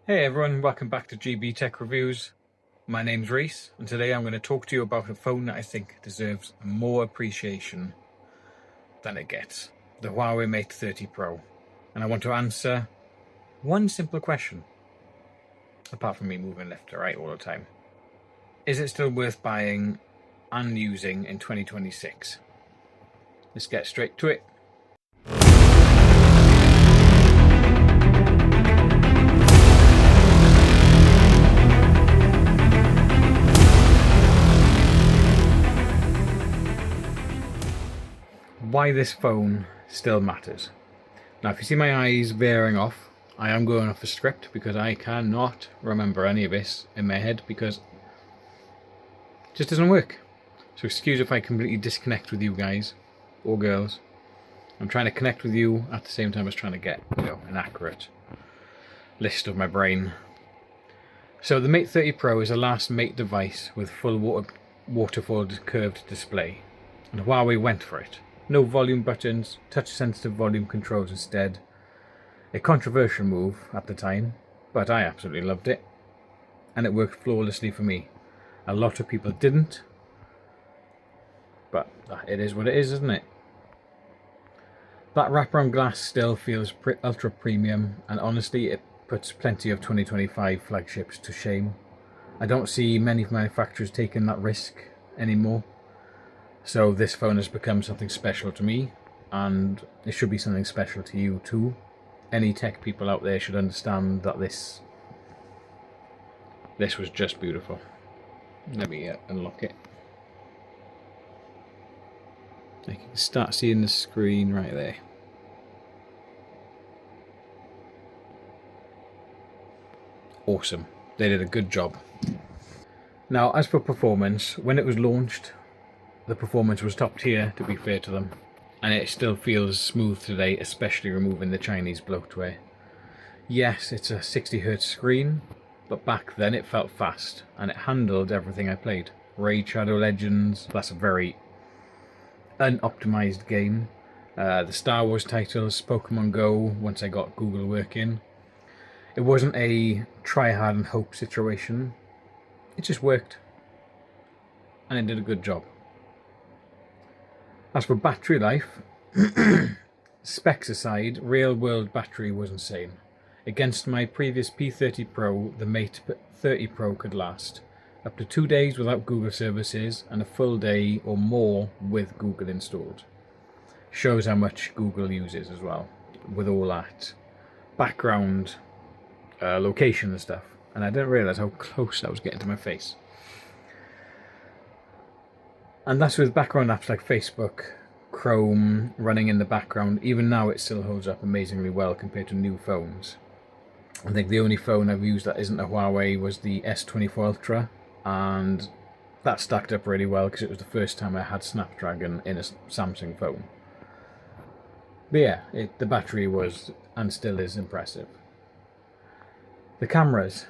Hey everyone, welcome back to GB Tech Reviews. My name's Reese, and today I'm going to talk to you about a phone that I think deserves more appreciation than it gets. The Huawei Mate 30 Pro. And I want to answer one simple question, apart from me moving left to right all the time. Is it still worth buying and using in 2026? Let's get straight to it. Why this phone still matters. Now, if you see my eyes veering off, I am going off a script because I cannot remember any of this in my head because it just doesn't work. So excuse if I completely disconnect with you guys or girls. I'm trying to connect with you at the same time as trying to get, an accurate list of my brain. So the Mate 30 Pro is the last Mate device with full waterfall curved display, and Huawei went for it. No volume buttons, touch-sensitive volume controls instead. A controversial move at the time, but I absolutely loved it. And it worked flawlessly for me. A lot of people didn't, but it is what it is, isn't it? That wraparound glass still feels ultra premium, and honestly it puts plenty of 2025 flagships to shame. I don't see many manufacturers taking that risk anymore. So this phone has become something special to me, and it should be something special to you too. Any tech people out there should understand that this was just beautiful. Let me unlock it. You can start seeing the screen right there. Awesome. They did a good job. Now, as for performance, when it was launched, the performance was top tier, to be fair to them, and it still feels smooth today, especially removing the Chinese bloatware. Yes, it's a 60Hz screen, but back then it felt fast, and it handled everything I played. Raid Shadow Legends, that's a very unoptimized game. The Star Wars titles, Pokemon Go, once I got Google working. It wasn't a try hard and hope situation, it just worked, and it did a good job. As for battery life, specs aside, real-world battery was insane. Against my previous P30 Pro, the Mate 30 Pro could last up to 2 days without Google services and a full day or more with Google installed. Shows how much Google uses as well, with all that background location and stuff. And I didn't realise how close that was getting to my face. And that's with background apps like Facebook, Chrome running in the background. Even now it still holds up amazingly well compared to new phones. I think the only phone I've used that isn't a Huawei was the S24 Ultra, and that stacked up really well because it was the first time I had Snapdragon in a Samsung phone. But yeah, the battery was and still is impressive. The cameras.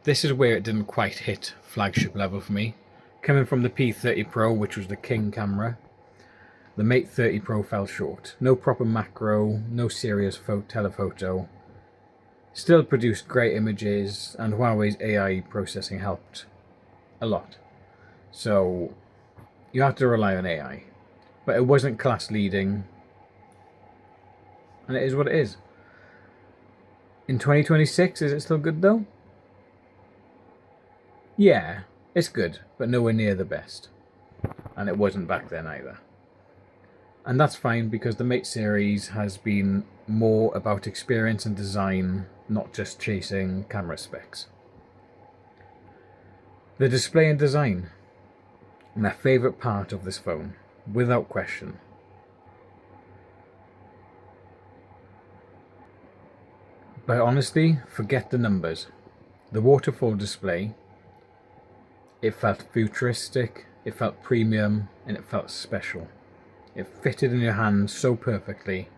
This is where it didn't quite hit flagship level for me. Coming from the P30 Pro, which was the king camera, the Mate 30 Pro fell short. No proper macro, no serious telephoto. Still produced great images, and Huawei's AI processing helped a lot. So you have to rely on AI. But it wasn't class leading, and it is what it is. In 2026, is it still good though? Yeah, it's good, but nowhere near the best. And it wasn't back then either. And that's fine because the Mate series has been more about experience and design, not just chasing camera specs. The display and design, my favourite part of this phone, without question. But honestly, forget the numbers. The waterfall display, it felt futuristic, it felt premium, and it felt special. It fitted in your hand so perfectly.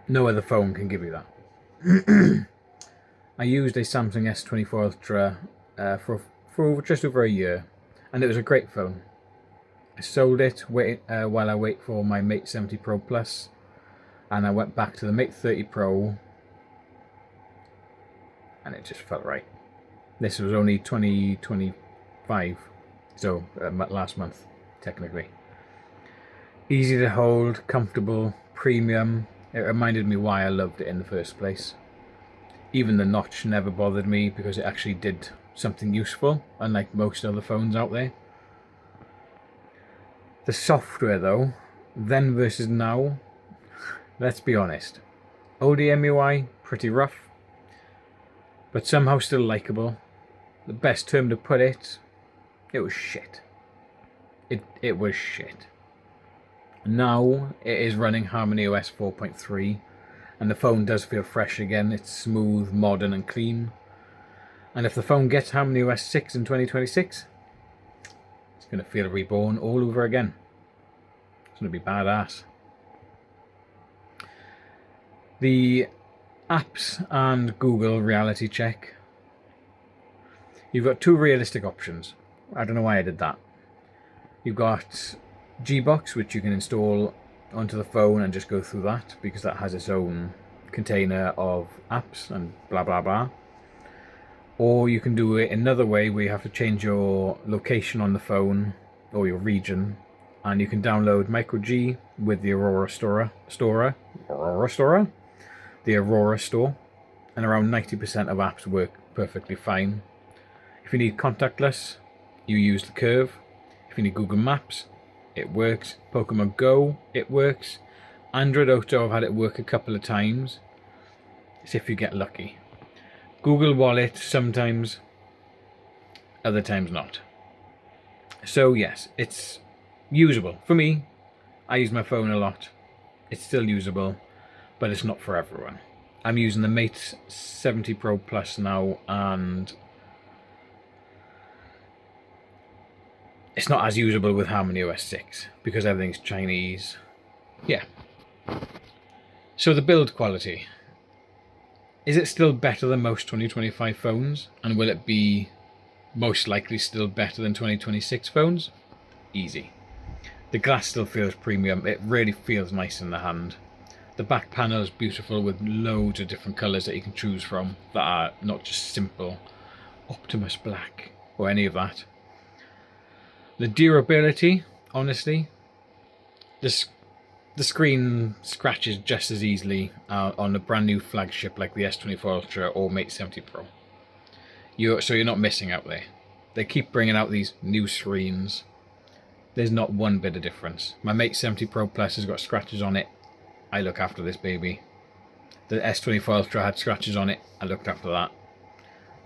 No other phone can give you that. I used a Samsung S24 Ultra for just over a year, and it was a great phone. I sold it while I wait for my Mate 70 Pro Plus, and I went back to the Mate 30 Pro, and it just felt right. This was only 2025, so last month, technically. Easy to hold, comfortable, premium. It reminded me why I loved it in the first place. Even the notch never bothered me because it actually did something useful, unlike most other phones out there. The software though, then versus now, let's be honest. Old EMUI, pretty rough, but somehow still likeable. The best term to put it, it was shit. It was shit. Now it is running HarmonyOS 4.3, and the phone does feel fresh again. It's smooth, modern and clean. And if the phone gets HarmonyOS 6 in 2026, it's going to feel reborn all over again. It's going to be badass. The apps and Google reality check. You've got two realistic options. I don't know why I did that. You've got Gbox, which you can install onto the phone and just go through that, because that has its own container of apps and blah blah blah. Or you can do it another way, where you have to change your location on the phone or your region, and you can download microG with the Aurora Store, and around 90% of apps work perfectly fine. If you need contactless, you use the Curve. If you need Google Maps, it works. Pokemon Go, it works. Android Auto, I've had it work a couple of times. It's if you get lucky. Google Wallet, sometimes, other times not. So yes, it's usable. For me, I use my phone a lot. It's still usable, but it's not for everyone. I'm using the Mate 70 Pro Plus now, and it's not as usable with HarmonyOS 6 because everything's Chinese. Yeah. So the build quality. Is it still better than most 2025 phones? And will it be most likely still better than 2026 phones? Easy. The glass still feels premium. It really feels nice in the hand. The back panel is beautiful with loads of different colours that you can choose from that are not just simple Optimus Black or any of that. The durability, honestly, the screen scratches just as easily on a brand new flagship like the S24 Ultra or Mate 70 Pro. So you're not missing out there. They keep bringing out these new screens. There's not one bit of difference. My Mate 70 Pro Plus has got scratches on it. I look after this baby. The S24 Ultra had scratches on it. I looked after that.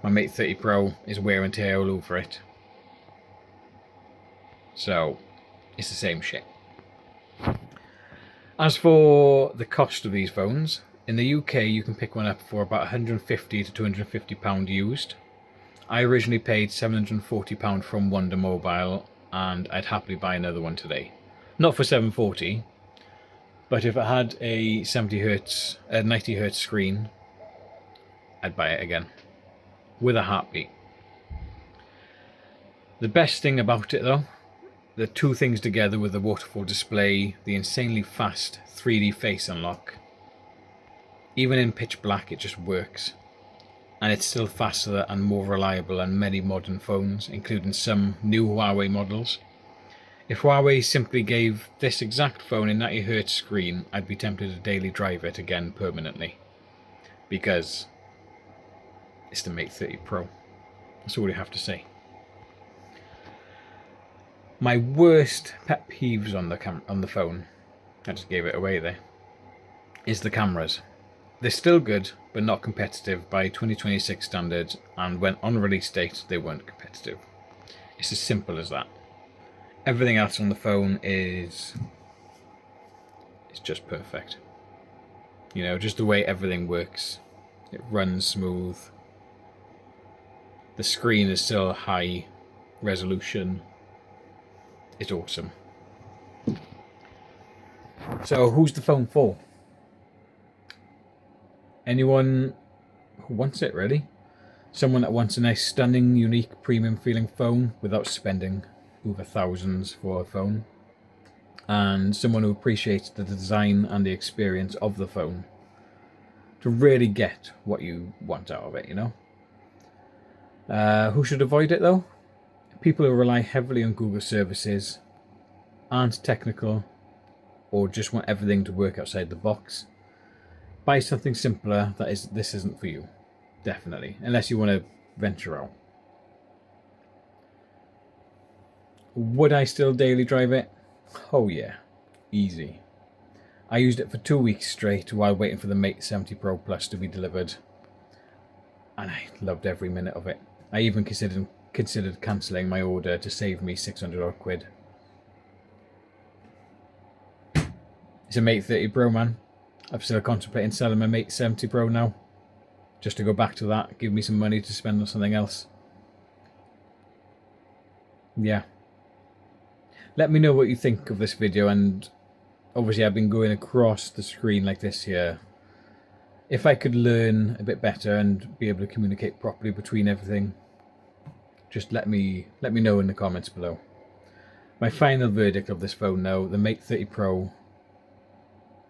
My Mate 30 Pro is wear and tear all over it. So, it's the same shit. As for the cost of these phones, in the UK you can pick one up for about £150 to £250 used. I originally paid £740 from Wonder Mobile, and I'd happily buy another one today. Not for £740, but if it had a 90Hz screen, I'd buy it again, with a heartbeat. The best thing about it though, the two things together with the waterfall display, the insanely fast 3D face unlock. Even in pitch black it just works. And it's still faster and more reliable than many modern phones, including some new Huawei models. If Huawei simply gave this exact phone a 90Hz screen, I'd be tempted to daily drive it again permanently. Because it's the Mate 30 Pro. That's all you have to say. My worst pet peeves on the phone, I just gave it away there, is the cameras. They're still good, but not competitive by 2026 standards, and when on release date, they weren't competitive. It's as simple as that. Everything else on the phone is just perfect. You know, just the way everything works. It runs smooth. The screen is still high resolution. It's awesome. So who's the phone for? Anyone who wants it, really. Someone that wants a nice, stunning, unique, premium feeling phone without spending. over thousands for a phone, and someone who appreciates the design and the experience of the phone to really get what you want out of it, you know. Who should avoid it though? People who rely heavily on Google services, aren't technical, or just want everything to work outside the box. Buy something simpler. This isn't for you, definitely, unless you want to venture out. Would I still daily drive it? Oh yeah, easy. I used it for 2 weeks straight while waiting for the Mate 70 Pro Plus to be delivered, and I loved every minute of it. I even considered cancelling my order to save me 600 odd quid. It's a Mate 30 Pro, man. I'm still contemplating selling my Mate 70 Pro now, just to go back to that, give me some money to spend on something else. Yeah. Let me know what you think of this video, and obviously I've been going across the screen like this here. If I could learn a bit better and be able to communicate properly between everything, just let me know in the comments below. My final verdict of this phone now, the Mate 30 Pro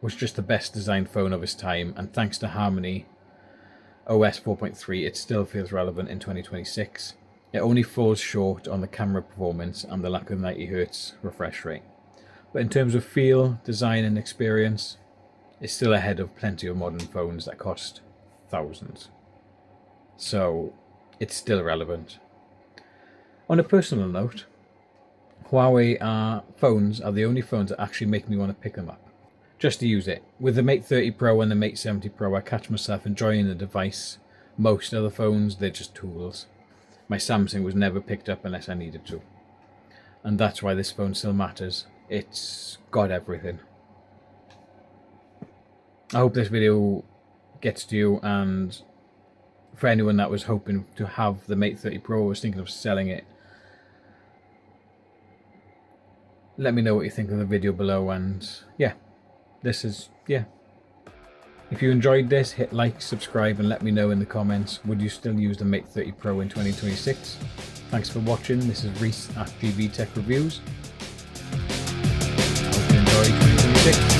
was just the best designed phone of its time, and thanks to HarmonyOS 4.3 it still feels relevant in 2026. It only falls short on the camera performance and the lack of 90Hz refresh rate. But in terms of feel, design and experience, it's still ahead of plenty of modern phones that cost thousands. So it's still relevant. On a personal note, Huawei phones are the only phones that actually make me want to pick them up, just to use it. With the Mate 30 Pro and the Mate 70 Pro, I catch myself enjoying the device. Most other phones, they're just tools. My Samsung was never picked up unless I needed to. And that's why this phone still matters. It's got everything. I hope this video gets to you, and for anyone that was hoping to have the Mate 30 Pro or was thinking of selling it, let me know what you think of the video below. And yeah, if you enjoyed this, hit like, subscribe, and let me know in the comments, would you still use the Mate 30 Pro in 2026? Thanks for watching. This is Reese at GB Tech Reviews. Hope you enjoy 2026.